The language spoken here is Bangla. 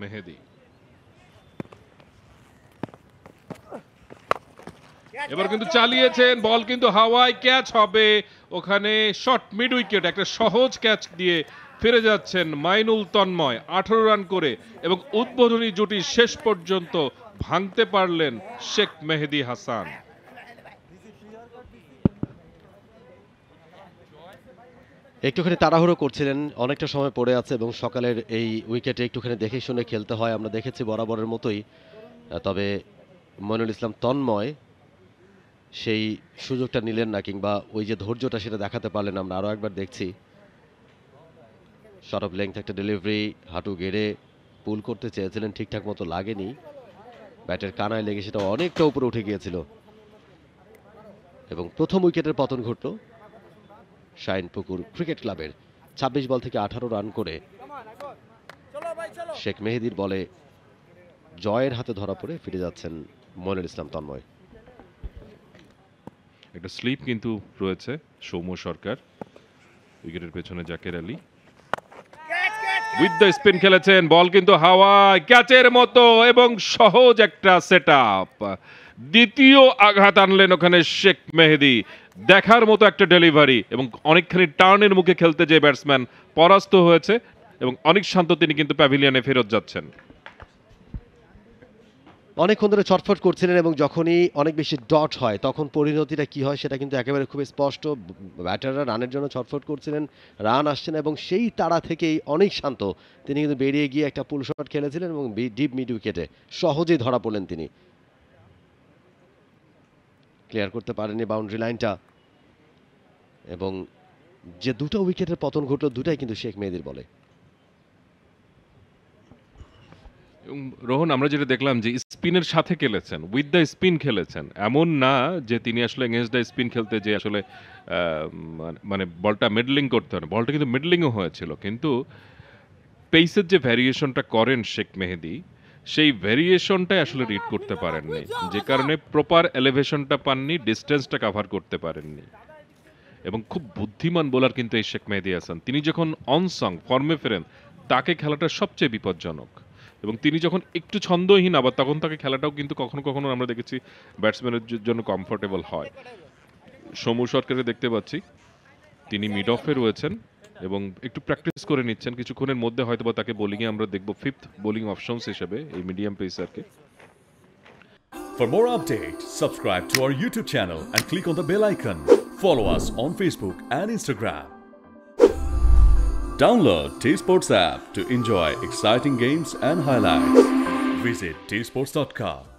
মেহেদী। এবার কিন্তু চালিয়েছেন, বল কিন্তু হাওয়ায়, ক্যাচ হবে ওখানে। শর্ট মিড উইকেট, একটা সহজ ক্যাচ দিয়ে ফিরে যাচ্ছেন মাইনুল তন্ময় 18 রান করে, এবং উদ্বোধনী জুটি শেষ পর্যন্ত ভাঙতে পারলেন শেখ মেহেদী হাসান। একটুখানি তাড়াহুড়ো করছিলেন, অনেকটা সময় পড়ে আছে এবং সকালের এই উইকেটে একটুখানি দেখে শুনে খেলতে হয়, আমরা দেখেছি বরাবরের মতোই। তবে মইনুল ইসলাম তন্ময় সেই সুযোগটা নিলেন না, কিংবা ওই যে ধৈর্যটা সেটা দেখাতে পারলেন। আমরা আরও একবার দেখছি শর্ট অফ লেংথ একটা ডেলিভারি, হাঁটু গেড়ে পুল করতে চেয়েছিলেন, ঠিকঠাক মতো লাগেনি, ব্যাটের কানায় লেগে সেটা অনেকটা উপরে উঠে গিয়েছিল এবং প্রথম উইকেটের পতন ঘটল শাইনপুকুর ক্রিকেট ক্লাবের। 26 বল থেকে 18 রান করে শেখ মেহেদীর বলে জয়ের হাতে ধরা পড়ে ফিরে যাচ্ছেন মইনুল ইসলাম তন্ময়। একটা স্লিপ কিন্তু রয়েছে সৌম্য সরকার, উইকেটের পেছনে Jaker Ali. With the spin খেলেছেন, বল কিন্তু হাওয়ায়, ক্যাচের মতো এবং সহজ একটা সেটআপ। দ্বিতীয় আঘাত আনলেন ওখানে শেখ মেহেদী, দেখার মতো একটা ডেলিভারি, এবং অনেকখানি টার্নের মুখে খেলতে যে ব্যাটসম্যান পরাস্ত হয়েছে, এবং অনেক শান্ত তিনি কিন্তু প্যাভিলিয়নে ফেরত যাচ্ছেন। অনেকক্ষণ ধরে ছটফট করছিলেন এবং যখনই অনেক বেশি ডট হয় তখন পরিণতিটা কি হয় সেটা কিন্তু একেবারে খুব স্পষ্ট। ব্যাটাররা রানের জন্য ছটফট করছিলেন, রান আসছে না, এবং সেই তাড়া থেকেই অনেক শান্ত তিনি কিন্তু বেরিয়ে গিয়ে একটা পুল শট খেলেছিলেন এবং ডিপ মিড উইকেটে সহজেই ধরা পড়লেন তিনি। ক্লিয়ার করতে পারেননি বাউন্ডারি লাইনটা, এবং যে দুটো উইকেটের পতন ঘটল দুটাই কিন্তু শেখ মেহেদীর বলে। রোহন, আমরা যেটা দেখলাম যে স্পিনের সাথে খেলেছেন, উইথ দ্য স্পিন খেলেছেন, এমন না যে তিনি আসলে এগেইনস্ট দ্য স্পিন খেলতে যে আসলে মানে বলটা মিডলিং করতে হবে, বলটা কিন্তু মিডলিংও হয়েছিল, কিন্তু পেসের যে ভ্যারিয়েশনটা করেন শেখ মেহেদী, সেই ভ্যারিয়েশনটাই আসলে রিড করতে পারেননি, যে কারণে প্রপার এলিভেশনটা পাননি, ডিস্টেন্সটা কাভার করতে পারেননি। এবং খুব বুদ্ধিমান বোলার কিন্তু এই শেখ মেহেদী হাসান। তিনি যখন অনসং ফর্মে ফেরেন তাকে খেলাটা সবচেয়ে বিপজ্জনক, এবং তিনি যখন একটু ছন্দহীন আবার তখন তাকে খেলাটাও কিন্তু কখনো কখনো আমরা দেখেছি ব্যাটসম্যানের জন্য কমফোর্টেবল হয়। সৌম্য সরকারে দেখতে পাচ্ছি তিনি মিড অফে রয়েছেন এবং একটু প্র্যাকটিস করে নিচ্ছেন, কিছুক্ষণের মধ্যে হয়তো বা তাকে বোলিংয়ে আমরা দেখব ফিফথ বোলিং অপশনস হিসেবে এই medium পেসারকে। For more updates, subscribe to our YouTube channel and click on the bell icon. Follow us on Facebook and Instagram. Download T-Sports app to enjoy exciting games and highlights. Visit tsports.com.